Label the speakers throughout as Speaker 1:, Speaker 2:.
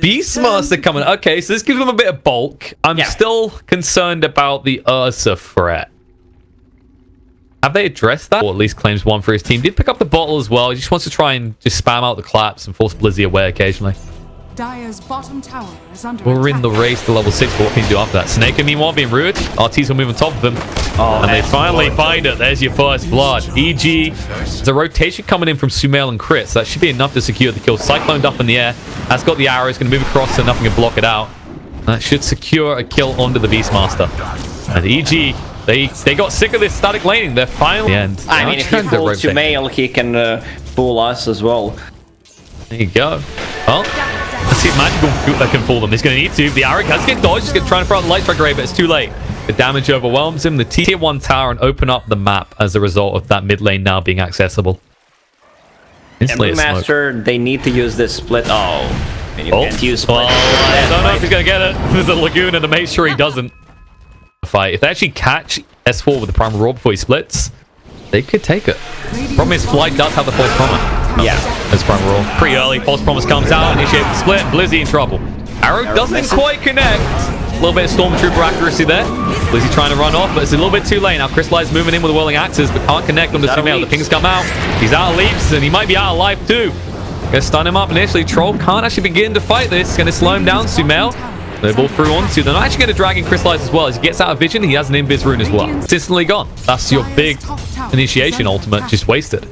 Speaker 1: Beastmaster coming. Okay, so this gives them a bit of bulk. I'm still concerned about the Ursa threat. Have they addressed that? Or at least claims one for his team. Did pick up the bottle as well. He just wants to try and just spam out the claps and force Blizzy away occasionally.
Speaker 2: Dire's bottom tower is under
Speaker 1: We're in the race to level 6. What can you do after that? Snake meanwhile being rude. RTs will move on top of them. Oh, and they finally find it. There's your first blood. EG. There's a rotation coming in from Sumail and Crit. So that should be enough to secure the kill. Cycloned up in the air. That's got the arrow. It's going to move across so nothing can block it out. That should secure a kill onto the Beastmaster. And EG, they got sick of this static laning. They're finally end.
Speaker 3: I mean, if you fool Sumail, he can fool us as well.
Speaker 1: There you go. Well, let's see if Magical can fool them. He's going to need to. The arrow has to get dodged. He's going to try and throw out the Light Strike Array, but it's too late. The damage overwhelms him. The tier 1 tower and open up the map as a result of that mid lane now being accessible.
Speaker 3: And Master, they need to use this split. Oh, and you can't use split.
Speaker 1: Well, I don't know if he's going to get it. There's a Laguna to make sure he doesn't. Fight. If they actually catch S4 with the Primal Roar before he splits, they could take it. Problem is, Flight does have the False Promise.
Speaker 3: Yeah.
Speaker 1: That's Primal Roar. Pretty early. False Promise comes out, initiate the split, and Blizzy in trouble. Arrow doesn't quite connect. A little bit of Stormtrooper accuracy there. Blizzy trying to run off, but it's a little bit too late. Now Crystallize moving in with the Whirling Axes, but can't connect on the Sumail. The pings come out. He's out of leaps, and he might be out of life too. Gonna stun him up initially. Troll can't actually begin to fight this. Gonna slow him down. Sumail. They ball through onto. They're not actually going to drag in Crystallize as well. As he gets out of vision, he has an Invis rune as well. It's instantly gone. That's your big initiation ultimate. Just wasted.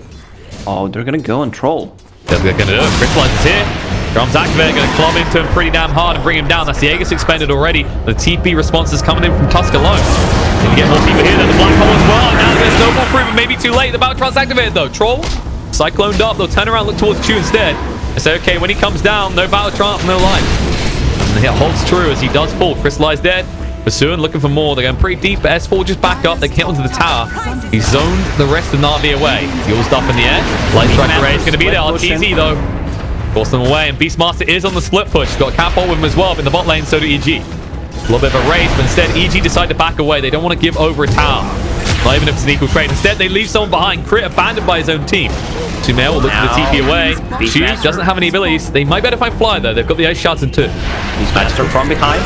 Speaker 3: Oh, they're going to go and troll.
Speaker 1: They're going to do it. Crystallize is here. Drums activated. Going to club into him pretty damn hard and bring him down. That's the Aegis expended already. The TP response is coming in from Tusk alone. Can you get more people here? Then the Black Hole as well. And now they're going to snowball through, but maybe too late. The Battletrons activated though. Troll. Cycloned up. They'll turn around, look towards Chew instead. And say, okay, when he comes down, no Battletrons, no life. And it holds true as he does fall. Crystallize dead. Pursuing, looking for more. They're going pretty deep, but S4 just back up. They can hit onto the tower. He's zoned the rest of Navi away. Fuel's up in the air. Light Strike Array is going to be there. RTZ though. Force them away, and Beastmaster is on the split push. He's got Cap ult with him as well. In the bot lane, so do EG. A little bit of a race, but instead EG decide to back away. They don't want to give over a tower. Not even if it's an equal trade. Instead, they leave someone behind. Crit abandoned by his own team. Sumail will look for the TP away. She doesn't have any abilities. They might be able to find Fly though. They've got the Ice Shards in 2.
Speaker 3: Beastmaster from behind.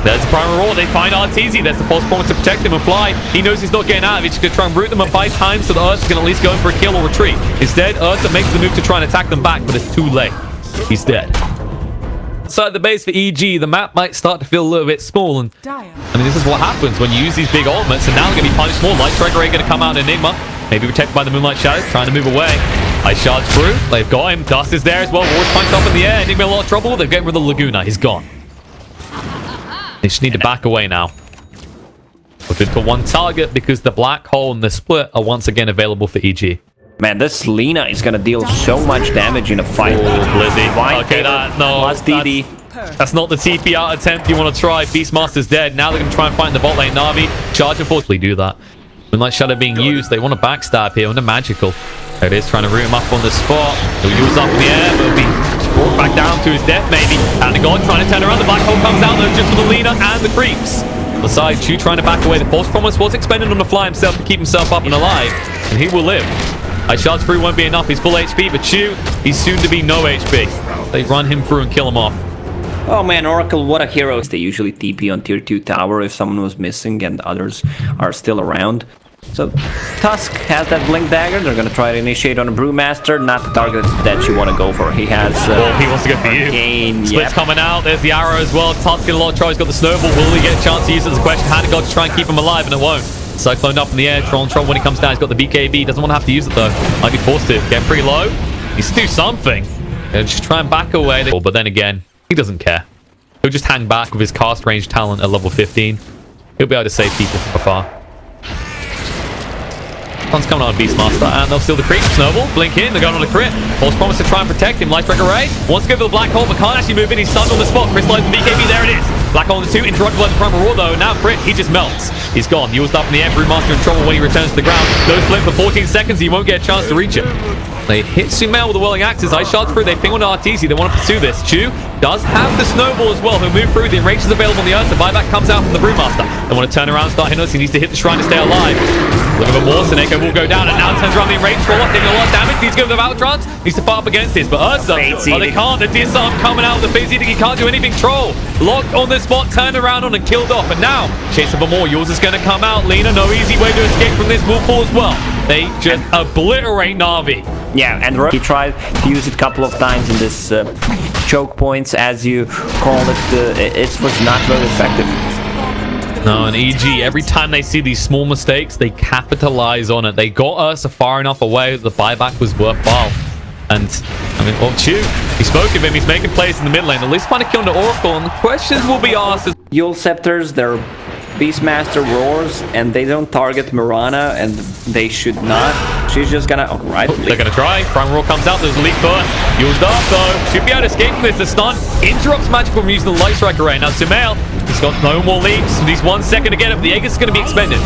Speaker 1: There's the Primal Roar. They find RTZ. There's the False Promise to protect him and Fly. He knows he's not getting out of it. He's going to try and root them up by time so the Ursa can at least go in for a kill or retreat. Instead, Ursa makes the move to try and attack them back, but it's too late. He's dead. Inside the base for EG, the map might start to feel a little bit small. And I mean, this is what happens when you use these big ultimates. And now they're going to be punished more. Light Strike Array going to come out in Enigma. Maybe protected by the Moonlight Shadows, trying to move away. Ice Shards through. They've got him. Dust is there as well. War's punched up in the air. Enigma in a lot of trouble. They're getting rid of the Laguna. He's gone. They just need to back away now. Looking for one target because the Black Hole and the Split are once again available for EG.
Speaker 3: Man, this Lina is going to deal so much damage in a fight.
Speaker 1: Oh, Blizzy. Okay,
Speaker 3: DD.
Speaker 1: That's not the TP out attempt you want to try. Beastmaster's dead. Now they're going to try and find the bot lane. Navi, charge and forcefully do that. Moonlight Shadow being used. They want to backstab here under Magical. There it is, trying to root him up on the spot. He'll use up in the air, but he'll be brought back down to his death, maybe. And the God trying to turn around. The Black Hole comes out, though, just for the Lina and the creeps. On the side, Chew trying to back away. The False Promise was expended on the fly himself to keep himself up and alive. And he will live. Ice Shards through won't be enough. He's full HP, but Chew, he's soon to be no HP. They run him through and kill him off.
Speaker 3: Oh man, Oracle, what a hero. They usually TP on tier 2 tower if someone was missing and others are still around. So Tusk has that Blink Dagger. They're going to try to initiate on a Brewmaster. Not the target that you want to go for. He has...
Speaker 1: he wants to go for you. Split's coming out. There's the arrow as well. Tusk in a lot of tries. Got the snowball. Will he get a chance to use it as a question? How to go to try and keep him alive, and it won't. Cyclone up in the air. Troll when he comes down. He's got the BKB. Doesn't want to have to use it though. Might be forced to. Get pretty low. Needs to do something. And just try and back away. But then again, he doesn't care. He'll just hang back with his cast range talent at level 15. He'll be able to save people from afar. Sun's coming on Beastmaster, and they'll steal the creep. Snowball, blink in, they're going on a crit. False Promise to try and protect him. Light Strike Array wants to go for the Black Hole, but can't actually move in. He's stunned on the spot. Crystallize the BKB, there it is. Black Hole in 2, interrupted by the Primal Roar though. Now crit, he just melts. He's gone. Used up in the air. Brewmaster in trouble when he returns to the ground. No split for 14 seconds. He won't get a chance to reach it. They hit Sumail with the Whirling Axes. Ice Shards through. They ping on RTZ. They want to pursue this. Chew does have the snowball as well. He'll move through. The enrage is available on the Ursa. Buyback comes out from the Brewmaster. They want to turn around and start hitting us. He needs to hit the shrine to stay alive. A little bit more. Seneko will go down and now turns around the enrage for taking a lot of damage. Needs to go with the Valtrons. Needs to fight up against this. But Ursa, oh, they can't. The disarm coming out of the phase eating. He can't do anything. Troll locked on the spot, turned around on and killed off. And now Chaser for more. Yours is going to come out. Lena, no easy way to escape from this. Will fall as well. They just obliterate Navi.
Speaker 3: Yeah, and he tried to use it a couple of times in this choke points, as you call it. It was not very effective.
Speaker 1: No, and EG, every time they see these small mistakes, they capitalize on it. They got us far enough away that the buyback was worthwhile. And, I mean, well, Chu, he spoke of him. He's making plays in the mid lane. At least find a kill into Oracle, and the questions will be asked.
Speaker 3: Yule Scepters, they're Beastmaster roars, and they don't target Mirana, and they should not. She's just gonna... Oh, right.
Speaker 1: They're gonna try. Prime Roar comes out. There's a leak first. Used up, though. Should be able to escape from this. The stun interrupts Magic from using the Light Strike array. Now, Sumail, he's got no more leaps. He's 1 second to get it. The Aegis is gonna be expended.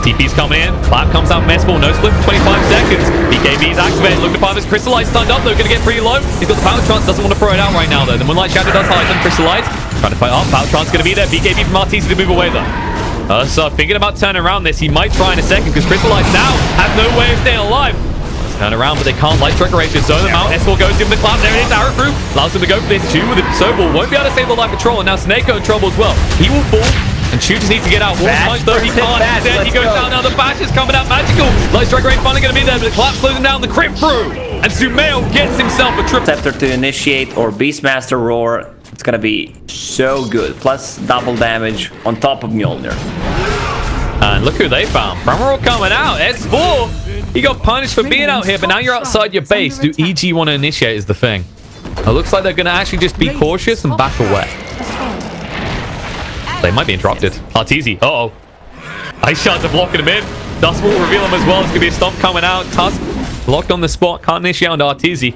Speaker 1: TP's coming in. Clap comes out. Messful. No split for 25 seconds. BKB's activated. Looking to find his Crystallize stunned up. They're gonna get pretty low. He's got the Power Trance. Doesn't want to throw it out right now, though. The Moonlight Shadow does hide them. Crystallize. Trying to fight up. Power Trance gonna be there. BKB from RTC to move away, though. So thinking about turning around this, he might try in a second because Crystallize now has no way of staying alive. Let's turn around, but they can't. Light Strike Array should zone them out. S4 goes in the clap. There it is. Arrow through. Allows him to go for this. Chu with the Soball won't be able to save the life control. And now Seneko in trouble as well. He will fall. And Chu just needs to get out. One punch though. He can't. Instead, he goes down. Now the bash is coming out magical. Light Strike Array finally going to be there, but the clap slows him down. The crit through. And Sumail gets himself a triple.
Speaker 3: Scepter to initiate or Beastmaster Roar. It's going to be so good. Plus double damage on top of Mjolnir.
Speaker 1: And look who they found. Pramaral coming out. S4. He got punished for being out here, but now you're outside your base. Do EG want to initiate is the thing. It looks like they're going to actually just be cautious and back away. They might be interrupted. Arteezy. Uh-oh. Ice shots are blocking him in. Dust will reveal him as well. It's going to be a stomp coming out. Tusk locked on the spot. Can't initiate on Arteezy.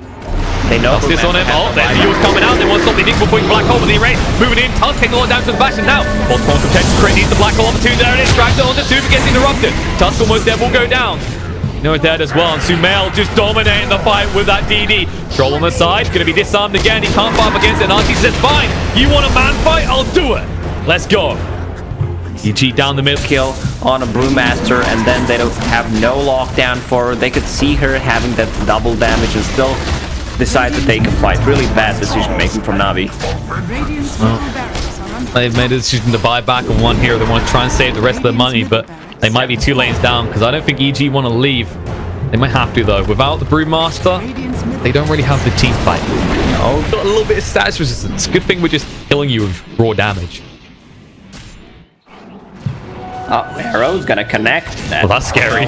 Speaker 3: They know
Speaker 1: this on him. Oh, there's the Yours coming out. They want to stop the Enigma putting Black Hole with the erase. Moving in. Tusk taking a lot down to the bash. And now, Multiple protection crit needs the Black Hole opportunity. There it is. Drags it onto two, but gets interrupted. Tusk almost there. Will go down. You know it dead as well. And Sumail just dominating the fight with that DD. Troll on the side. Going to be disarmed again. He can't fight up against it. And RT says, fine. You want a man fight? I'll do it. Let's go. EG down the middle.
Speaker 3: Kill on a Brewmaster, and then they don't have no lockdown for her. They could see her having that double damage and still decide to take a fight. Really bad decision making from Navi.
Speaker 1: They've made a decision to buy back on one here. They want to try and save the rest of their money, but they might be 2 lanes down because I don't think EG want to leave. They might have to, though. Without the Brewmaster, they don't really have the team fight. Oh, got a little bit of status resistance. Good thing we're just killing you with raw damage.
Speaker 3: Oh, Arrow's gonna connect.
Speaker 1: Well, that's scary.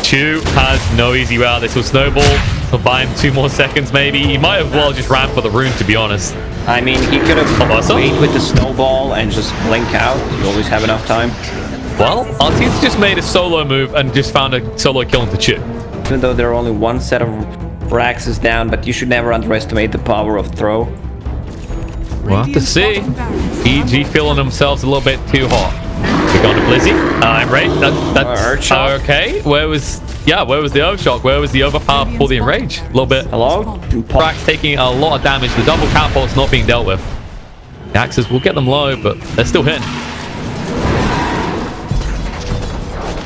Speaker 1: Chu has no easy way out. This will snowball. He'll buy him 2 more seconds, maybe. He might have well just ran for the rune, to be honest.
Speaker 3: I mean, he could have waited with the snowball and just blink out. You always have enough time.
Speaker 1: Well, Arteezy just made a solo move and just found a solo kill into Chu.
Speaker 3: Even though there are only 1 set of Raxes down, but you should never underestimate the power of throw.
Speaker 1: We'll have to see. EG feeling themselves a little bit too hot. We're going to Blizzy. I'm right. That's okay. Where was the Overshock? Where was the overpower before the enrage? A little bit.
Speaker 3: Hello?
Speaker 1: Brax taking a lot of damage. The double catapult's not being dealt with. The axes will get them low, but they're still hitting.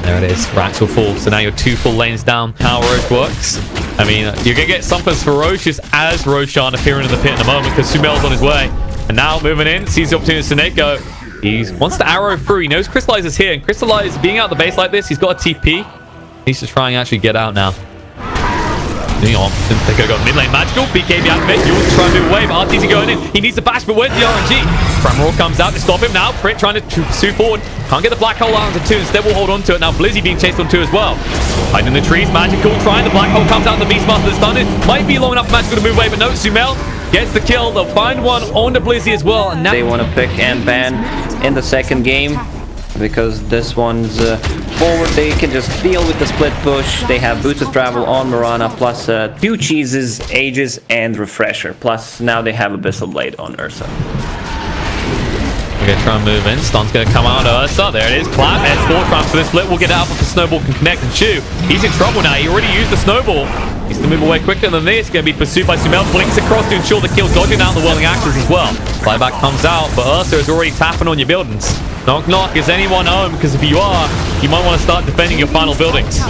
Speaker 1: There it is. Brax will fall. So now you're 2 full lanes down. How Roche works. I mean, you're going to get something as ferocious as Roshan appearing in the pit in a moment because Sumail's on his way. And now moving in, sees the opportunity to Seneko. He wants to arrow through. He knows Crystallize is here. And Crystallize, being out the base like this, he's got a TP. He needs to try and actually get out now. Hang on. They're going to go mid lane magical. BKB activate. You want to try and move away, but Arteezy going in. He needs the bash, but where's the RNG? Pramaral comes out to stop him now. Crit trying to sue forward. Can't get the black hole out onto 2. Instead, we'll hold on to it. Now, Blizzy being chased on 2 as well. Hiding in the trees. Magical trying. The black hole comes out. The Beastmaster is stunned. Might be long enough for Magical to move away, but no. Sumail gets the kill. They'll find one on the Blizzy as well. And now
Speaker 3: they want to pick and ban in the second game because this one's forward. They can just deal with the split push. They have Boots of Travel on Mirana, plus 2 cheeses, Aegis, and Refresher. Plus now they have Abyssal Blade on Ursa.
Speaker 1: We're going to try and move in. Stun's going to come out of Ursa. There it is. Clap. S4 tries for the split. We'll get out if the snowball can connect and Chu. He's in trouble now. He already used the snowball. Needs to move away quicker than this. Going to be pursued by Sumail. Blinks across to ensure the kill, dodging out the whirling axes as well. Flyback comes out, but Ursa is already tapping on your buildings. Knock, knock. Is anyone home? Because if you are, you might want to start defending your final buildings.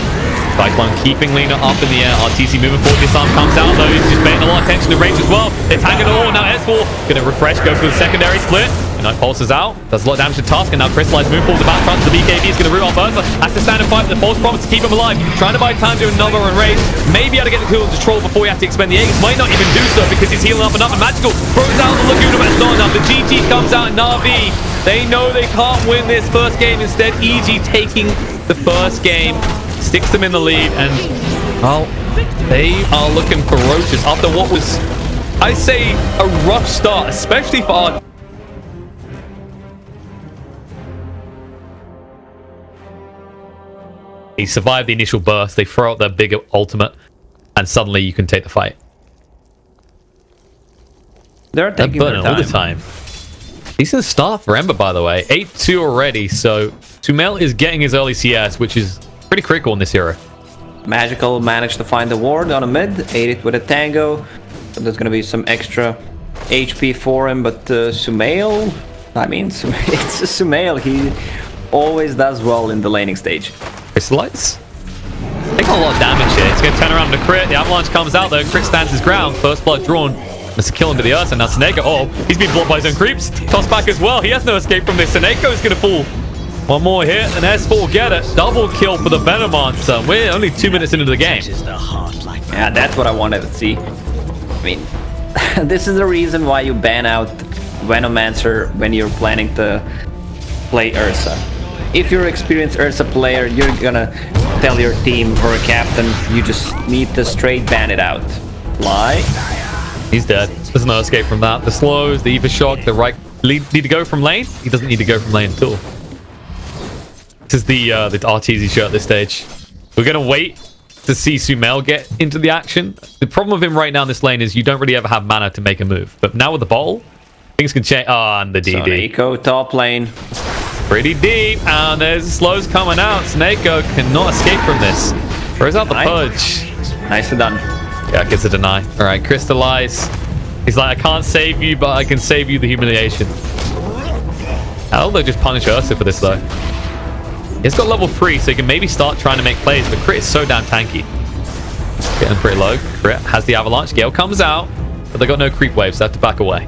Speaker 1: Cyclone keeping Lena up in the air. RTC moving forward. This arm comes out, though. He's just paying a lot of attention to range as well. They're tagging it all. Now S4 going to refresh, go for the secondary split. Night pulses out. Does a lot of damage to Tusk. And now Crystallize move forward. The back trust. The BKB is going to root off Ursa. Has to stand and fight with the false promise to keep him alive. Trying to buy time to another and raid. Maybe able to get the kill control before he has to expend the Aegis. Might not even do so because he's healing up and up. And Magical throws out the Laguna, but it's not enough. The GG comes out. Navi, they know they can't win this first game. Instead, EG taking the first game, sticks them in the lead, and well, they are looking ferocious after what was, I say, a rough start, especially for our... He survived the initial burst. They throw out their big ultimate, and suddenly you can take the fight.
Speaker 3: They're taking their time.
Speaker 1: All the time. Decent start for Ember, by the way. 8-2 already, so Sumail is getting his early CS, which is pretty critical in this hero.
Speaker 3: Magical managed to find the ward on a mid, ate it with a tango. So there's going to be some extra HP for him, but Sumail, I mean, it's Sumail. He always does well in the laning stage.
Speaker 1: Crystallize? Taking a lot of damage here. It's going to turn around to crit. The avalanche comes out though. Crit stands his ground. First blood drawn. It's a kill into the Ursa. Now Seneko, oh, he's been blocked by his own creeps. Tossed back as well. He has no escape from this. Seneko is going to fall. One more hit, and S4 get it. Double kill for the Venomancer. We're only 2 minutes into the game.
Speaker 3: Yeah, that's what I wanted to see. I mean, this is the reason why you ban out Venomancer when you're planning to play Ursa. If you're an experienced Ursa player, you're gonna tell your team or a captain, you just need to straight ban it out. Lie.
Speaker 1: He's dead. There's no escape from that. The slows, the Eva shock, the right need to go from lane. He doesn't need to go from lane at all. This is the RTZ show at this stage. We're gonna wait to see Sumail get into the action. The problem with him right now in this lane is you don't really ever have mana to make a move. But now with the ball, things can change. Oh, and the DD.
Speaker 3: So Eco top lane.
Speaker 1: Pretty deep, and there's slows coming out. Snakeo cannot escape from this. Throws out the purge.
Speaker 3: Nicely done.
Speaker 1: Yeah, gets a deny. All right, Crystallize. He's like, I can't save you, but I can save you the humiliation. Hell, they'll just punish Ursa for this, though. He's got level 3, so he can maybe start trying to make plays, but Crit is so damn tanky. Getting pretty low. Crit has the avalanche. Gale comes out, but they got no creep waves, so they have to back away.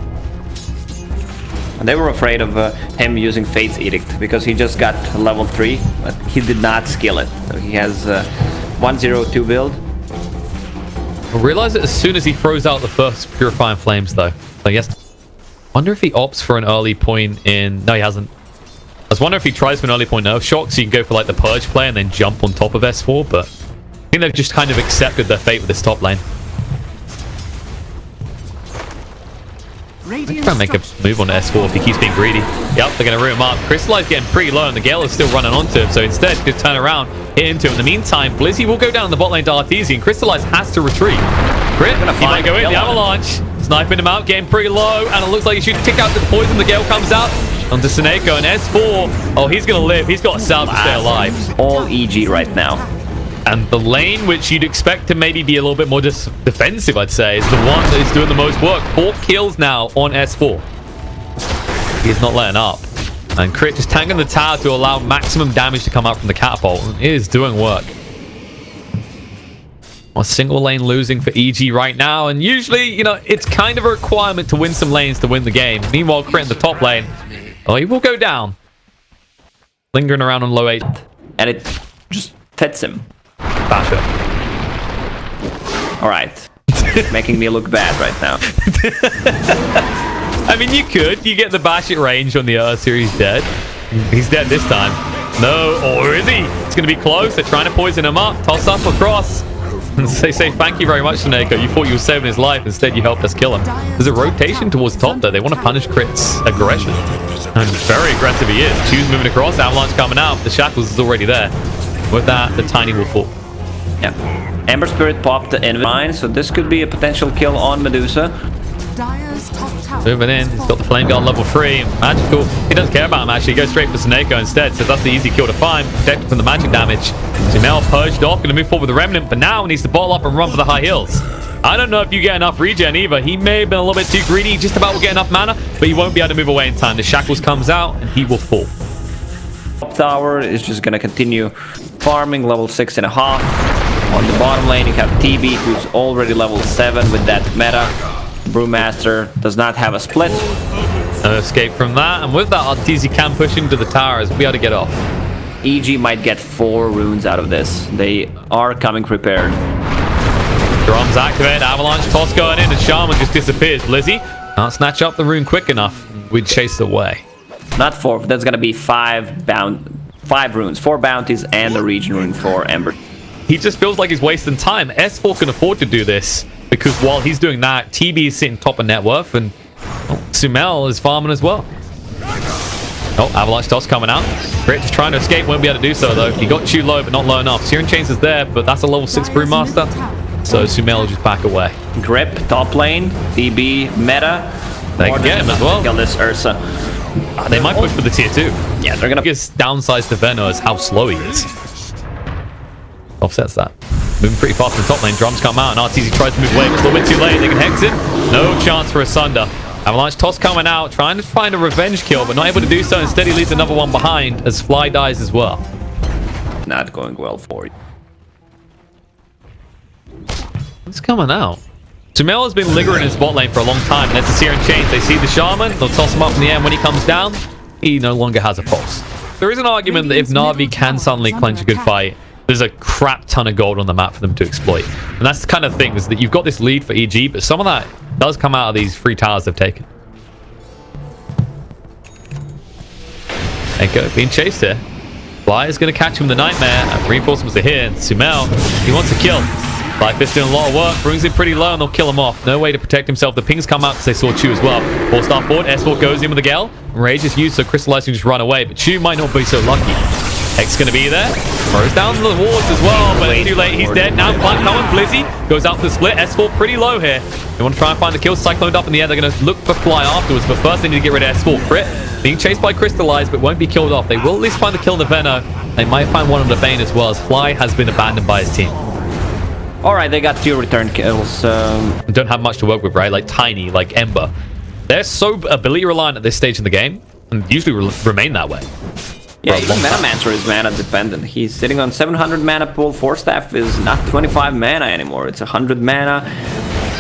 Speaker 3: And they were afraid of him using Fate's Edict because he just got level 3, but he did not skill it. So he has 1-0-2 build.
Speaker 1: I realize it as soon as he throws out the first Purifying Flames, though. So yes. Wonder if he opts for an early point in... No, he hasn't. I was wondering if he tries for an early point Nerf Shock, so you can go for like the Purge play and then jump on top of S4, but I think they've just kind of accepted their fate with this top lane. Try and make a move on S4 if he keeps being greedy. Yep, they're going to root him up. Crystallize getting pretty low, and the Gale is still running onto him. So instead, just turn around, hit into him. In the meantime, Blizzy will go down the bot lane to Arteezy, and Crystallize has to retreat. Crit, he might go in. The avalanche, sniping him out, getting pretty low, and it looks like he should tick out to the poison. The Gale comes out onto Seneko, and S4. Oh, he's going to live. He's got a salve to stay alive.
Speaker 3: All EG right now.
Speaker 1: And the lane, which you'd expect to maybe be a little bit more defensive, I'd say, is the one that is doing the most work. 4 kills now on S4. He's not letting up. And Crit just tanking the tower to allow maximum damage to come out from the catapult. It is doing work. A single lane losing for EG right now. And usually, you know, it's kind of a requirement to win some lanes to win the game. Meanwhile, Crit in the top lane, oh, he will go down. Lingering around on low 8.
Speaker 3: And it just fits him.
Speaker 1: Basher.
Speaker 3: Alright. Making me look bad right now.
Speaker 1: I mean, you could. You get the bash at range on the Ursa. He's dead. He's dead this time. No, or is he? It's going to be close. They're trying to poison him up. Toss up across. And they say, thank you very much, Seneko. You thought you were saving his life. Instead, you helped us kill him. There's a rotation towards top, though. They want to punish Crit's aggression. And very aggressive he is. Choose moving across. Avalanche coming out. The Shackles is already there. With that, the Tiny will fall.
Speaker 3: Yeah. Ember Spirit popped the Envy, so this could be a potential kill on Medusa.
Speaker 2: Dire's top tower
Speaker 1: Moving in, he's got the Flame Guard level 3. Magical, he doesn't care about him actually. He goes straight for Sneko instead, so that's the easy kill to find. Protected from the magic damage. Jamel purged off, gonna move forward with the Remnant, but now he needs to bottle up and run for the high hills. I don't know if you get enough regen either. He may have been a little bit too greedy, just about will get enough mana, but he won't be able to move away in time. The Shackles comes out and he will fall.
Speaker 3: Top tower is just gonna continue farming level 6.5. On the bottom lane, you have TB, who's already level 7 with that meta. Brewmaster does not have a split.
Speaker 1: No escape from that, and with that, Arteezy can push into the towers. We'll be able to get off.
Speaker 3: EG might get 4 runes out of this. They are coming prepared.
Speaker 1: Drums activate, Avalanche toss going in, and Shaman just disappears. Blizzy can't snatch up the rune quick enough. We'd chase away.
Speaker 3: Not 4, that's gonna be 5 runes, 4 bounties, and the region rune for Ember.
Speaker 1: He just feels like he's wasting time. S4 can afford to do this because while he's doing that, TB is sitting top of net worth, and Sumail is farming as well. Oh, Avalanche toss coming out. Crit just trying to escape, won't be able to do so though. He got too low, but not low enough. Searing Chains is there, but that's a level 6 Brewmaster. So Sumail will just back away.
Speaker 3: Grip, top lane, DB, meta.
Speaker 1: They can get him as well.
Speaker 3: Kill this Ursa.
Speaker 1: They might push for the tier 2.
Speaker 3: Yeah, they're gonna...
Speaker 1: The biggest downside to Venno is how slow he is. Offsets that. Moving pretty fast in the top lane. Drums come out and Arteezy tries to move away, but it's a little bit too late. They can hex it. No chance for a Sunder. Avalanche toss coming out, trying to find a revenge kill, but not able to do so. Instead, he leaves another one behind as Fly dies as well.
Speaker 3: Not going well for you.
Speaker 1: It's coming out. Sumail has been lingering in his bot lane for a long time, and it's the Searing Chains. They see the Shaman, they'll toss him up in the air, and when he comes down, he no longer has a pulse. There is an argument that if Navi can suddenly clinch a good fight, there's a crap ton of gold on the map for them to exploit. And that's the kind of thing, is that you've got this lead for EG, but some of that does come out of these free towers they've taken. Echo being chased here. Fly is going to catch him with the Nightmare, and reinforcements are here, and Sumail, he wants to kill. Fly Fist doing a lot of work, brings it pretty low, and they'll kill him off. No way to protect himself. The pings come out because they saw Chu as well. 4-star forward, S4 goes in with the Gale. Rage is used so Crystallize can just run away, but Chu might not be so lucky. Hex going to be there. Throws down the wards as well, but it's too late. He's dead now. Plant coming. Blizzy goes out for the split. S4 pretty low here. They want to try and find the kill. Cycloned up in the air. They're going to look for Fly afterwards, but first they need to get rid of S4. Crit being chased by Crystallize, but won't be killed off. They will at least find the kill in the Venno. They might find one on the Bane as well, as Fly has been abandoned by his team.
Speaker 3: Alright, they got 2 return kills.
Speaker 1: Don't have much to work with, right? Like Tiny, like Ember. They're so ability reliant at this stage in the game, and usually remain that way.
Speaker 3: Yeah, even Metamancer is mana dependent. He's sitting on 700 mana pool. Force Staff is not 25 mana anymore. It's 100 mana.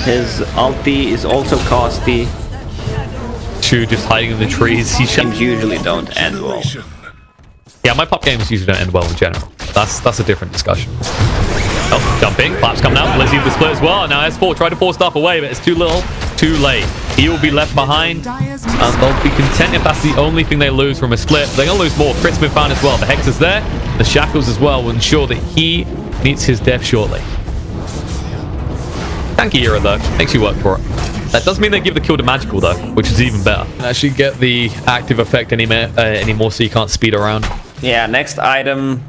Speaker 3: His ulti is also costly.
Speaker 1: Chu just hiding in the trees.
Speaker 3: Games usually don't end well.
Speaker 1: Yeah, my pop games usually don't end well in general. That's a different discussion. Oh, jumping. Clap's coming out. Blizzy with the split as well. Now S4 tried to force stuff away, but it's too little, too late. He will be left behind, and they'll be content if that's the only thing they lose from a split. They're going to lose more. Crit's been found as well. The Hex is there. The Shackles as well will ensure that he meets his death shortly. Tanky Era, though. Makes you work for it. That does mean they give the kill to Magical, though, which is even better. And actually get the active effect anymore, so you can't speed around.
Speaker 3: Yeah, next item.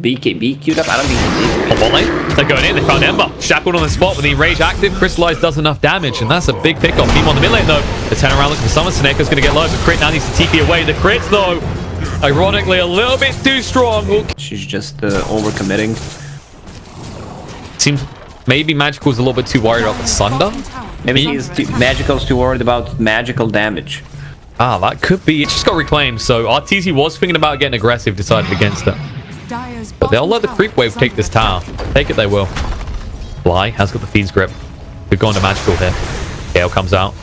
Speaker 3: BKB queued up. I don't think
Speaker 1: on bot lane, they're going in. They found Ember shackled on the spot with the Enrage active. Crystallize does enough damage, and that's a big pickup. Team on the mid lane though. They turn around looking for someone. Seneca's going to get low, but Crit now needs to TP away. The crits though, ironically, a little bit too strong.
Speaker 3: She's just overcommitting.
Speaker 1: Seems maybe Magical's a little bit too worried about the Sunder.
Speaker 3: Maybe Magical's too worried about magical damage.
Speaker 1: Ah, that could be. It just got reclaimed, so Arteezy was thinking about getting aggressive, decided against it. But they'll let the creep wave take this tower. Take it they will. Fly has got the Fiend's Grip. We've gone to Magical here. Gale comes out.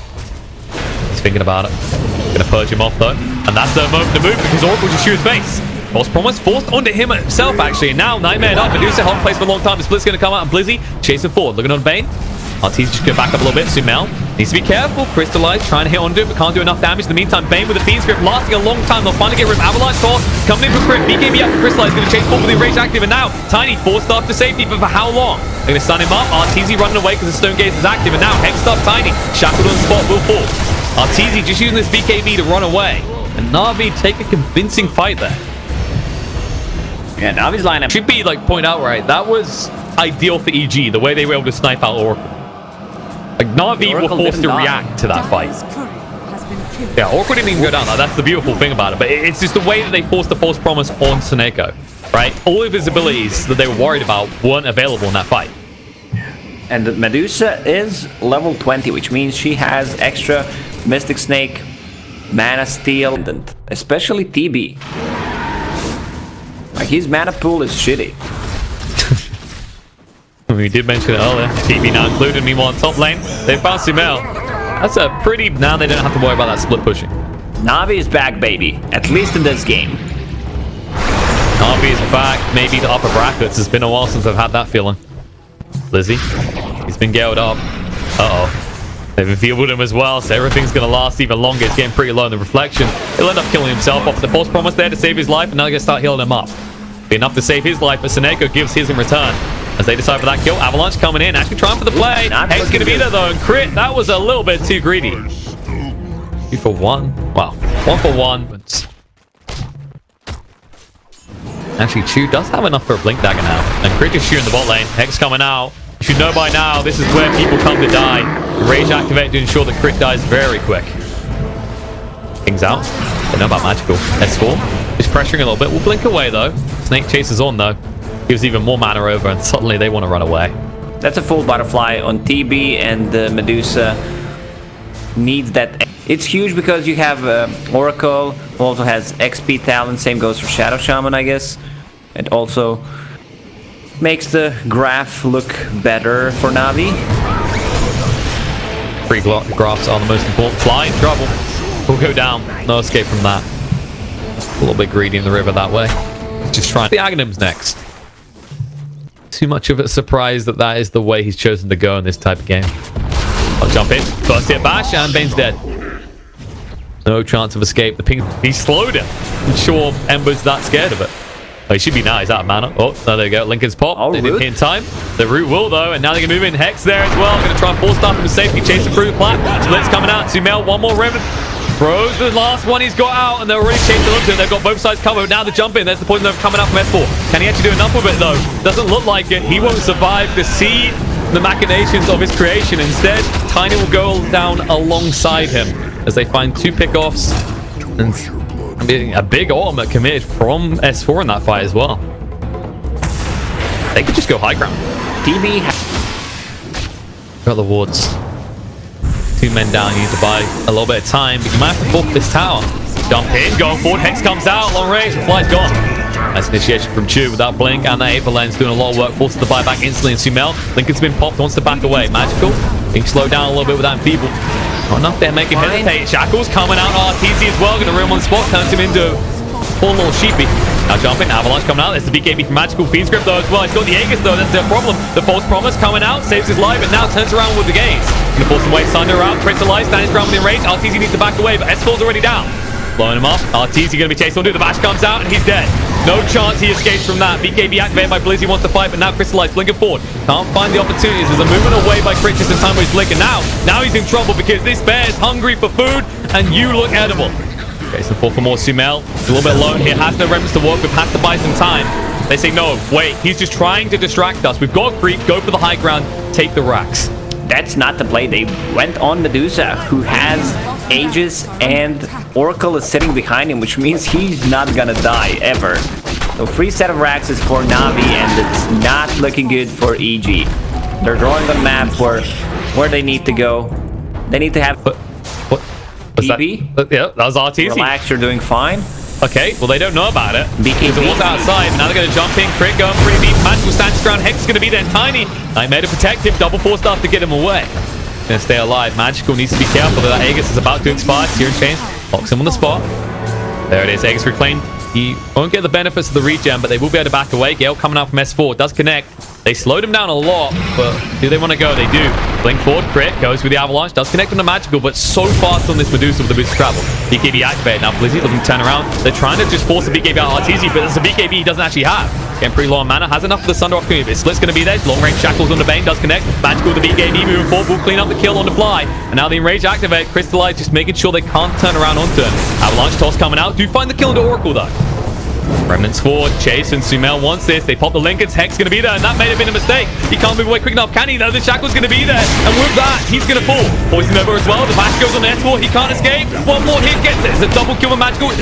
Speaker 1: He's thinking about it. Gonna purge him off though. And that's the moment to move because Oracle just shoot his face. False Promise forced onto him himself actually. And now Nightmare up. Medusa held in place for a long time. The split's gonna come out and Blizzy chasing forward. Looking on Bane. Arteezy just go back up a little bit. Sumail needs to be careful. Crystallize trying to hit onto it, but can't do enough damage. In the meantime, Bane with the Fiend's Grip lasting a long time. They'll finally get rid of Avalanche Toss. Coming in for Crit. BKB up for Crystallize. Going to chase forward with the Enrage active. And now Tiny forced off to safety, but for how long? They're going to stun him up. Arteezy running away because the Stone Gaze is active. And now Hexed up Tiny. Shackled on the spot will fall. Arteezy just using this BKB to run away. And Navi take a convincing fight there.
Speaker 3: Yeah, Navi's lineup
Speaker 1: should be like point out right. That was ideal for EG, the way they were able to snipe out Oracle. Like, Navi were forced to react to that fight.
Speaker 2: Dire's courier has been killed.
Speaker 1: Yeah, Oracle didn't even go down. That's the beautiful thing about it. But it's just the way that they forced the false promise on Seneko, right? All of his abilities that they were worried about weren't available in that fight.
Speaker 3: And the Medusa is level 20, which means she has extra Mystic Snake, Mana Steel, especially TB. Like, his mana pool is shitty.
Speaker 1: We did mention it earlier. TB now included. Meanwhile, top lane, they found Sumail. That's a pretty... Now they don't have to worry about that split pushing.
Speaker 3: Navi is back, baby. At least in this game.
Speaker 1: Navi is back. Maybe the upper brackets. It's been a while since I've had that feeling. Lizzie, he's been galled up. Uh-oh. They've enfeebled him as well, so everything's going to last even longer. It's getting pretty low in the reflection. He'll end up killing himself off the false promise there to save his life, and now they're going to start healing him up. Be enough to save his life, but Seneko gives his in return. As they decide for that kill, Avalanche coming in, actually trying for the play. Hex going to be there though, and crit. That was a little bit too greedy. 2 for 1. Wow, 1 for 1. But actually, Chu does have enough for a blink dagger now, and crit is shooting the bot lane. Hex coming out. You should know by now, this is where people come to die. Rage activate to ensure that crit dies very quick. King's out. They know about magical. S4 is pressuring a little bit. We'll blink away though. Snake chases on though. Gives even more mana over, and suddenly they want to run away.
Speaker 3: That's a full butterfly on TB, and the Medusa needs that. It's huge because you have Oracle, who also has XP talent. Same goes for Shadow Shaman, I guess. It also makes the graph look better for Navi.
Speaker 1: 3 graphs are the most important. Fly in trouble. We'll go down. No escape from that. A little bit greedy in the river that way. Just trying. The Aghanim's next. Too much of a surprise that that is the way he's chosen to go in this type of game. I'll jump in. First hit bash, and Bane's dead. No chance of escape. The ping, he slowed it. I'm sure Ember's that scared of it. Oh, he should be now. He's out of mana. Oh, there they go. Lincoln's pop.
Speaker 3: Oh,
Speaker 1: they didn't hit in time. The root will, though, and now they can move in. Hex there as well. Going to try and force stuff him with safety. Chasing through the plat. Split's coming out. Sumail, one more Riven. Throws the last one he's got out, and they're already chasing up to it. They've got both sides covered. Now the jump in. There's the poison coming out from S4. Can he actually do enough of it, though? Doesn't look like it. He won't survive to see the machinations of his creation. Instead, Tiny will go down alongside him as they find 2 pickoffs and a big ultimate committed from S4 in that fight as well. They could just go high ground.
Speaker 3: TB
Speaker 1: Got the wards. 2 men down. You need to buy a little bit of time, but you might have to fork this tower. Jump in, going forward. Hex comes out, long range. The fly's gone. Nice initiation from Chu with that blink, and that Aether lens doing a lot of work. Forces the buy back instantly. And Sumail, Lincoln's been popped, wants to back away. Magical, being slowed down a little bit with that enfeeble. Not enough there, making him hesitate. Shackles coming out. RTZ as well, gonna room on spot, turns him into poor little sheepy. Now jumping, Avalanche coming out. There's the BKB from Magical. Fiend's Grip though as well. He's got the Aegis though, that's the problem. The false promise coming out, saves his life, and now turns around with the gaze. Gonna force some way, Sunder out, Prince alive, standing ground within range. RTZ needs to back away, but S4's already down. Blowing him off. RTZ gonna be chased on, the bash comes out, and he's dead. No chance he escapes from that. BKB activated by Blizzy, wants to fight, but now Crystallized, blinking forward. Can't find the opportunities. There's a movement away by Crit just in time with his blink, and now he's in trouble because this bear is hungry for food, and you look edible. Okay, so 4 for more. Sumail, a little bit alone here, has no remnants to work with, has to buy some time. They say, no, wait, he's just trying to distract us. We've got creep, go for the high ground, take the racks.
Speaker 3: That's not the play. They went on Medusa, who has Aegis, and Oracle is sitting behind him, which means he's not gonna die, ever. So free set of racks is for Navi, and it's not looking good for EG. They're drawing the map where they need to go. They need to have... TB?
Speaker 1: Yeah, that was RTZ.
Speaker 3: Relax, you're doing fine.
Speaker 1: Okay, well, they don't know about it.
Speaker 3: BKB.
Speaker 1: Because it was outside. Now they're going to jump in. Crit going pretty deep. Magical stands ground. Hex is going to be there. Tiny. Nightmare to protect him. Double force stuff to get him away. Going to stay alive. Magical needs to be careful that Aegis is about to expire. Searing Chain locks him on the spot. There it is. Aegis reclaimed. He won't get the benefits of the regen, but they will be able to back away. Gale coming out from S4. Does connect. They slowed him down a lot, but do they want to go? They do. Blink forward, crit, goes with the Avalanche, does connect on the Magical, but so fast on this Medusa with the boost of travel. BKB activated. Now Blizzy looking to turn around. They're trying to just force the BKB out RTZ, but there's a BKB he doesn't actually have. Getting pretty low on mana, has enough for the Sunder opportunity, but Split's going to be there. Long range Shackles on the Bane, does connect. Magical with the BKB moving forward, will clean up the kill on the fly. And now the Enrage activate, Crystallize just making sure they can't turn around onto him. Avalanche toss coming out. Do find the kill into Oracle though. Remnants forward, Chase and Sumail wants this. They pop the Lincolns. Hex going to be there, and that may have been a mistake. He can't move away quick enough, can he? Though the Shackle's going to be there, and with that, he's going to fall. Poison over as well. The bash goes on S4. He can't escape. One more hit gets it. It's a double kill with Magical.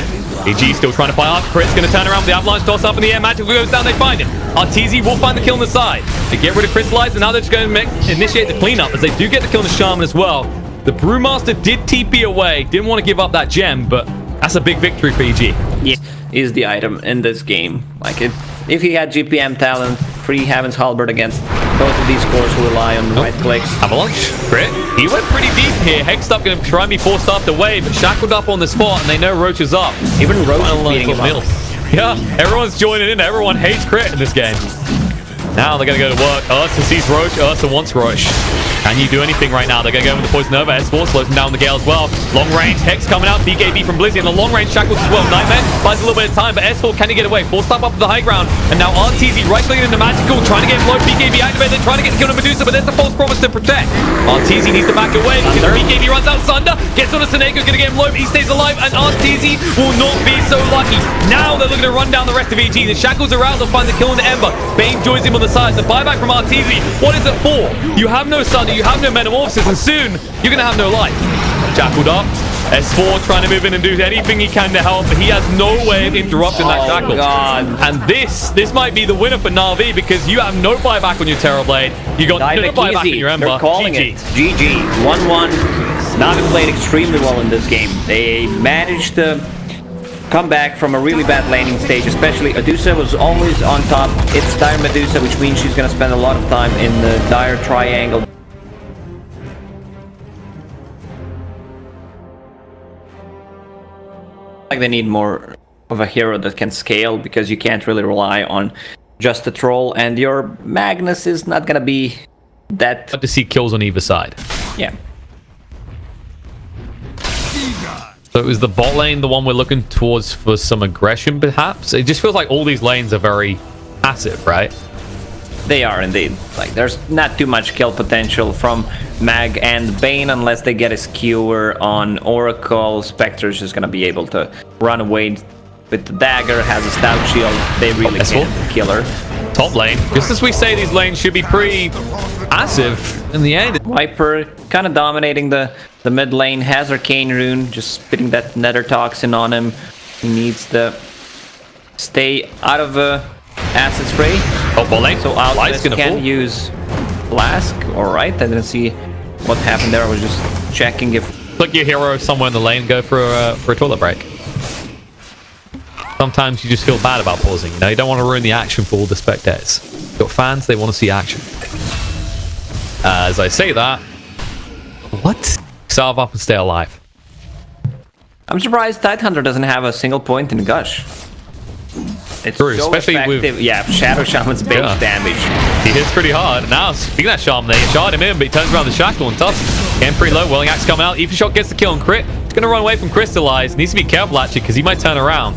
Speaker 1: AG still trying to fight up. Crit's going to turn around with the avalanche toss up in the air. Magical goes down. They find him. RTZ will find the kill on the side. They get rid of Crystallize, and now they're just going to initiate the cleanup as they do get the kill on the Shaman as well. The Brewmaster did TP away. Didn't want to give up that gem, but that's a big victory for EG.
Speaker 3: Yeah, is the item in this game. Like, if he had GPM talent, free Heaven's Halberd against both of these cores who rely on right clicks.
Speaker 1: Avalanche, Crit. He went pretty deep here. Hexed up, going to try and be forced off the wave, but shackled up on the spot, and they know Roach is up.
Speaker 3: Even Roach is beating him up.
Speaker 1: Yeah, everyone's joining in. Everyone hates Crit in this game. Now they're going to go to work. Ursa sees Roach. Ursa wants Roach. Can you do anything right now? They're going to go in with the Poison Over. S4 slows him down the Gale as well. Long range. Hex coming out. BKB from Blizzy. And the long range Shackles as well. Nightmare buys a little bit of time. But S4, can he get away? Forced up the high ground. And now RTZ right clicking into Magical. Trying to get low. BKB activated. Trying to get the kill on Medusa. But there's the false promise to protect. RTZ needs to back away because BKB runs out. Sunder gets on a Seneko. Going to get him low. But he stays alive. And RTZ will not be so lucky. Now they're looking to run down the rest of EG. The Shackles are out. They'll find the kill on the Ember. Bane joins him on the side. The buyback from RTZ. What is it for? You have no Sunder. You have no Metamorphosis. And soon, you're going to have no life. Shackled up. S4 trying to move in and do anything he can to help, but he has no way of interrupting that shackle.
Speaker 3: God.
Speaker 1: And this might be the winner for Navi because you have no buyback on your Terrorblade. You got no buyback on your Ember.
Speaker 3: They're calling
Speaker 1: GG.
Speaker 3: it. GG. 1-1. Navi played extremely well in this game. They managed to come back from a really bad laning stage, especially Medusa was always on top. It's Dire Medusa, which means she's going to spend a lot of time in the Dire Triangle. Like they need more of a hero that can scale because you can't really rely on just a troll, and your Magnus is not gonna be that.
Speaker 1: Love to see kills on either side.
Speaker 3: Yeah.
Speaker 1: So is the bot lane the one we're looking towards for some aggression, perhaps? It just feels like all these lanes are very passive, right?
Speaker 3: They are indeed. Like there's not too much kill potential from Mag and Bane unless they get a skewer on Oracle. Spectre's just gonna be able to run away with the dagger, has a stout shield. They really can't kill her.
Speaker 1: Top lane. Just as we say, these lanes should be pretty passive in the end.
Speaker 3: Viper kind of dominating the mid lane, has Arcane Rune, just spitting that Nether Toxin on him. He needs to stay out of acid spray.
Speaker 1: Oh, bot lane.
Speaker 3: So Alchemist can use Flask. Alright, I didn't see what happened there. I was just checking if...
Speaker 1: Click your hero somewhere in the lane, go for a toilet break. Sometimes you just feel bad about pausing. You know, you don't want to ruin the action for all the spectators. You've got fans, they want to see action. As I say that... What? Salve up and stay alive.
Speaker 3: I'm surprised Tidehunter doesn't have a single point in Gush. It's
Speaker 1: true,
Speaker 3: so
Speaker 1: especially
Speaker 3: effective.
Speaker 1: with
Speaker 3: Shadow Shaman's base damage.
Speaker 1: He hits pretty hard. Now, speaking of that Shaman, they shot him in, but he turns around the shackle and Tusk. Getting pretty low. Welling Axe coming out. Ether Shot gets the kill on Crit. He's going to run away from Crystallize. Needs to be careful, actually, because he might turn around.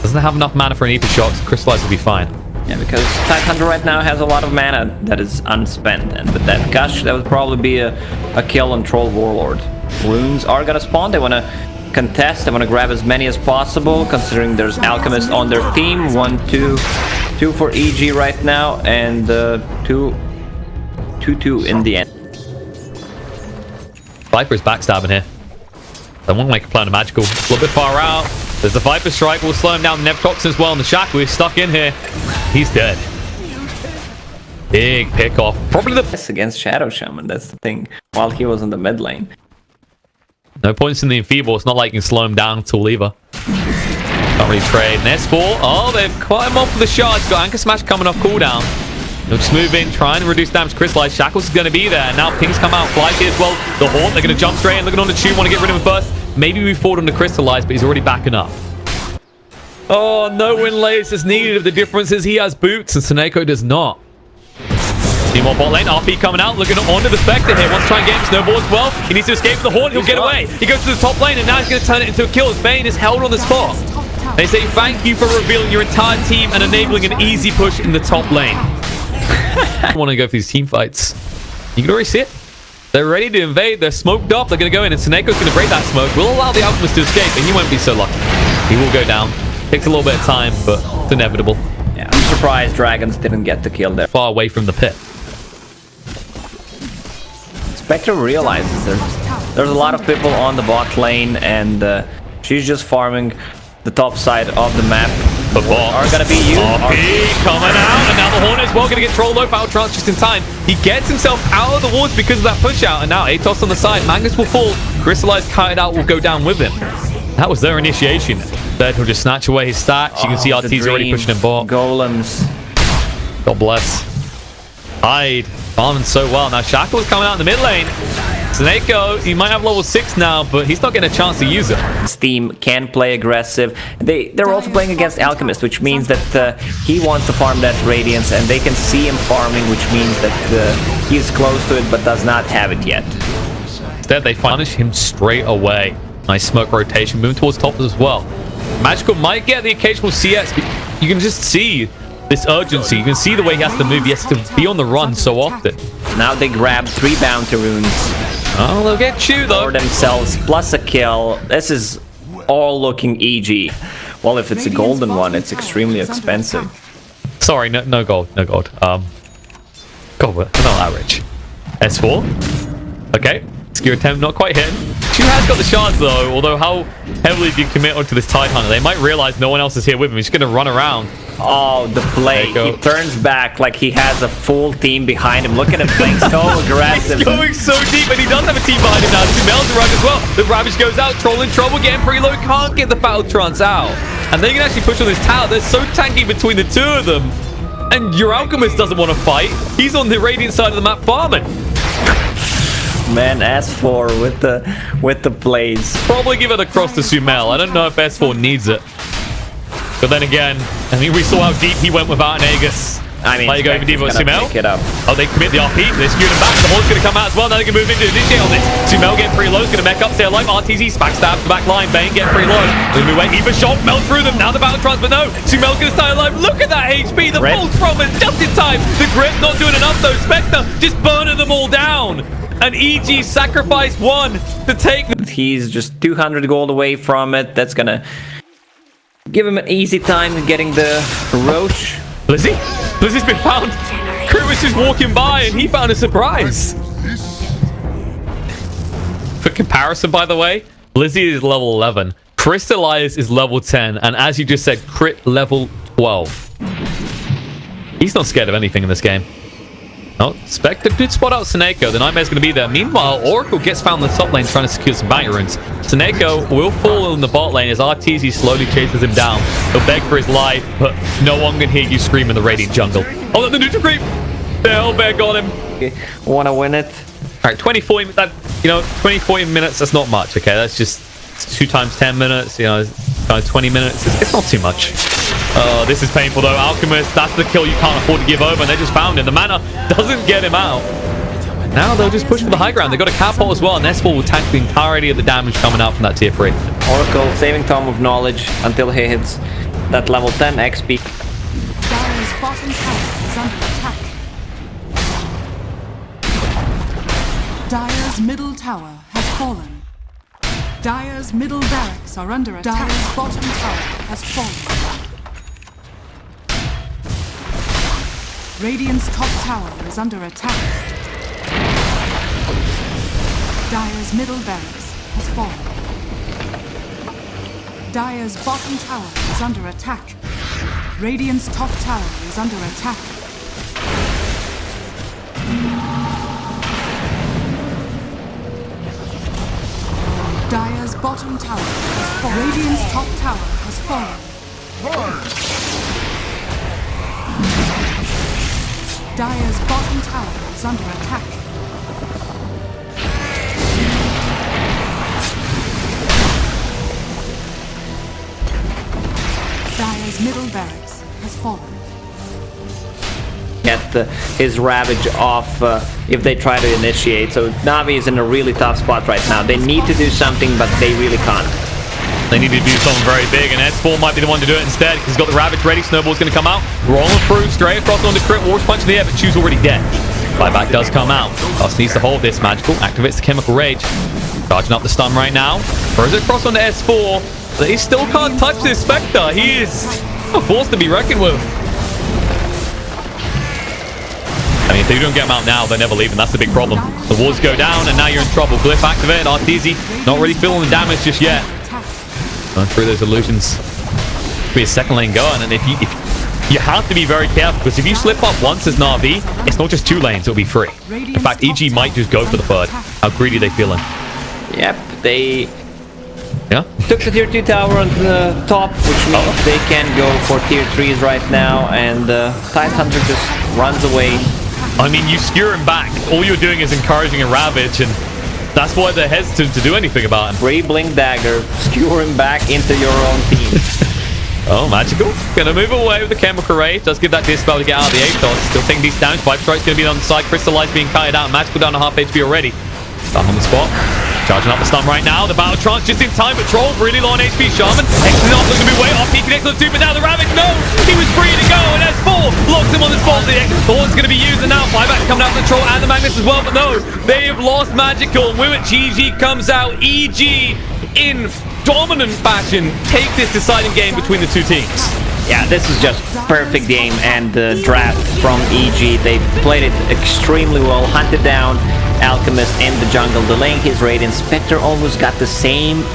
Speaker 1: Doesn't have enough mana for an Ether Shot, so Crystallize will be fine.
Speaker 3: Yeah, because Tidehunter right now has a lot of mana that is unspent. And with that Gush, that would probably be a kill on Troll Warlord. Runes are going to spawn. They want to contest. I want to grab as many as possible, considering there's Alchemist on their team. 2 for EG right now, and 2-2 in the end.
Speaker 1: Viper's backstabbing here. They want to make a plan of Magical. A little bit far out. There's the Viper Strike. Will slow him down. Nev Toxin as well. And the Shackle is stuck in here. He's dead. Big pick off. Probably the
Speaker 3: best against Shadow Shaman. That's the thing. While he was in the mid lane.
Speaker 1: No points in the Enfeeble. It's not like you can slow him down until either. Can't really trade. And S4. Oh, they've caught him off with the shards. Got Anchor Smash coming off cooldown. They'll just move in, try and reduce damage. Crystallize. Shackles is going to be there. Now Pings come out. Flyky as well. The Haunt, they're going to jump straight in. Looking on the tube. Want to get rid of him first. Maybe we forward on the Crystallize, but he's already backing up. Oh, no win layers is needed. The difference is he has boots and Seneko does not. See more bot lane. RP coming out, looking onto the Spectre here. Wants to try and get him Snowball as well. He needs to escape the Haunt. He'll get away. He goes to the top lane, and now he's going to turn it into a kill as Bane is held on the spot. They say thank you for revealing your entire team and enabling an easy push in the top lane. I want to go for these team fights. You can already see it. They're ready to invade. They're smoked up. They're going to go in, and Seneco's going to break that smoke. Will allow the Alchemist to escape, and he won't be so lucky. He will go down. Takes a little bit of time, but it's inevitable.
Speaker 3: Yeah, I'm surprised Dragons didn't get the kill there.
Speaker 1: Far away from the pit.
Speaker 3: Spectre realizes there's a lot of people on the bot lane, and she's just farming the top side of the map.
Speaker 1: The bot
Speaker 3: are gonna be you.
Speaker 1: RP coming out, and now the Hornet as well gonna get trolled over. Trance just in time. He gets himself out of the wards because of that push out, and now Atos on the side. Magnus will fall. Crystallized Kite Out will go down with him. That was their initiation. Third will just snatch away his stats. You can see RT's already pushing him bot.
Speaker 3: Golems.
Speaker 1: God bless. Hyde farming so well. Now Shackle's coming out in the mid lane. Snakeo, he might have level 6 now, but he's not getting a chance to use it.
Speaker 3: This team can play aggressive. They're also playing against Alchemist, which means that he wants to farm that Radiance, and they can see him farming, which means that he's close to it but does not have it yet.
Speaker 1: Instead, they punish him straight away. Nice smoke rotation, moving towards top as well. Magical might get the occasional CS, but you can just see this urgency. You can see the way he has to move. He has to be on the run so often.
Speaker 3: Now they grab 3 bounty runes.
Speaker 1: Oh, they'll get you though.
Speaker 3: For themselves, plus a kill. This is all looking EG. Well, if it's a golden one, it's extremely expensive.
Speaker 1: Sorry, no gold, no gold. God, we're not that rich. S4. Okay, skill attempt not quite hit. She has got the shards though, although how heavily do you commit onto this Tide Hunter? They might realize no one else is here with him. He's going to run around.
Speaker 3: Oh, the play. He turns back like he has a full team behind him. Look at him playing so aggressive.
Speaker 1: He's going so deep, and he does have a team behind him now. Sumel's arrived as well. The Ravage goes out. Troll in trouble, getting pretty low. Can't get the Battle Trance out. And they can actually push on this tower. They're so tanky between the two of them. And your Alchemist doesn't want to fight. He's on the Radiant side of the map farming.
Speaker 3: Man, S4 with the plays.
Speaker 1: Probably give it across to Sumel. I don't know if S4 needs it. But then again, I mean, we saw how deep he went without an Aegis.
Speaker 3: I mean,
Speaker 1: like going deep with Sumel. Oh, they commit the RP. They skew him back. The Horn's going to come out as well. Now they can move into initiate on this. Sumel getting pretty low. He's going to mech up. Stay alive. RTZ backstab the back line. Bane getting pretty low. They move away. Eva shot. Melt through them. Now the battle trance, but no. Sumel's going to stay alive. Look at that HP. The pulse from it just in time. The grip not doing enough though. Spectre just burning them all down. And EG sacrificed one to take.
Speaker 3: He's just 200 gold away from it. That's going to give him an easy time getting the Roche.
Speaker 1: Lizzie's been found. Crew was just walking by and he found a surprise. For comparison, by the way, Lizzie is level 11. Crystallize is level 10. And as you just said, Crit level 12. He's not scared of anything in this game. Oh, Spectre did spot out Snakeo. The Nightmare's going to be there. Meanwhile, Oracle gets found in the top lane trying to secure some bounty runes. Snakeo will fall in the bot lane as RTZ slowly chases him down. He'll beg for his life, but no one can hear you scream in the Radiant jungle. Oh, the neutral creep! The Hellbear got him.
Speaker 3: Want to win it?
Speaker 1: All right, 20-40 minutes, that's not much, okay? That's just 2 times 10 minutes, 20 minutes. It's not too much. Oh, this is painful though. Alchemist, that's the kill you can't afford to give over, and they just found him. The mana doesn't get him out. Now they'll just push for the high ground. They've got a catapult as well, and S4 will tank the entirety of the damage coming out from that tier 3.
Speaker 3: Oracle saving Tom of Knowledge until he hits that level 10 XP.
Speaker 2: Dire's bottom tower is under attack. Dire's middle tower has fallen. Dire's middle barracks are under attack. Dire's bottom tower has fallen. Radiant's top tower is under attack. Dire's middle barracks has fallen. Dire's bottom tower is under attack. Radiant's top tower is under attack. Dire's bottom tower has fallen. Radiant's top tower has fallen. Dire's bottom tower is under attack. Dire's middle barracks has fallen.
Speaker 3: Get his Ravage off if they try to initiate. So Navi is in a really tough spot right now. They need to do something, but they really can't.
Speaker 1: They need to do something very big, and S4 might be the one to do it instead, because he's got the Ravage ready. Snowball's going to come out, rolling through, straight across onto Crit, War's punch in the air, but Chu's already dead. Buyback does come out. Dust needs to hold this. Magical activates the Chemical Rage. Charging up the stun right now. Throws it across onto S4. They still can't touch this Spectre. He is a force to be reckoned with. I mean, if they don't get him out now, they're never leaving. That's the big problem. The walls go down, and now you're in trouble. Glyph activated. Arteezy not really feeling the damage just yet. Going through those illusions. Be a second lane going, and if you have to be very careful, because if you slip up once as Navi, it's not just 2 lanes, it'll be 3. In fact, EG might just go for the 3rd. How greedy are they feeling?
Speaker 3: Yep, they
Speaker 1: Yeah.
Speaker 3: took the tier 2 tower on the top, which means they can go for tier 3s right now, and Tidehunter just runs away.
Speaker 1: I mean, you skewer him back. All you're doing is encouraging a Ravage, and that's why they're hesitant to do anything about him.
Speaker 3: Free Blink Dagger, skewer him back into your own team.
Speaker 1: Oh, Magical. Gonna move away with the Chemical Ray. Does give that Dispel to get out of the Aethos. Still taking these damage. Vibe Strike's gonna be on the side. Crystallize being kited out. Magical down to half HP already. Stun on the spot. Charging up the stun right now. The Battle Trance just in time, but Troll really low on HP. Shaman. Exit off, looking to be way off. Peeking excellent 2, but now the Ravage, no! He was free to go, and S4 locks him on the spot. The Thorn's gonna be used, and now Buyback coming out the Troll and the Magnus as well, but no! They have lost Magical. With it, GG comes out. EG in dominant fashion take this deciding game between the 2 teams.
Speaker 3: Yeah, this is just perfect game, and the draft from EG, they played it extremely well, hunted down Alchemist in the jungle, delaying his Radiant. Spectre almost got the same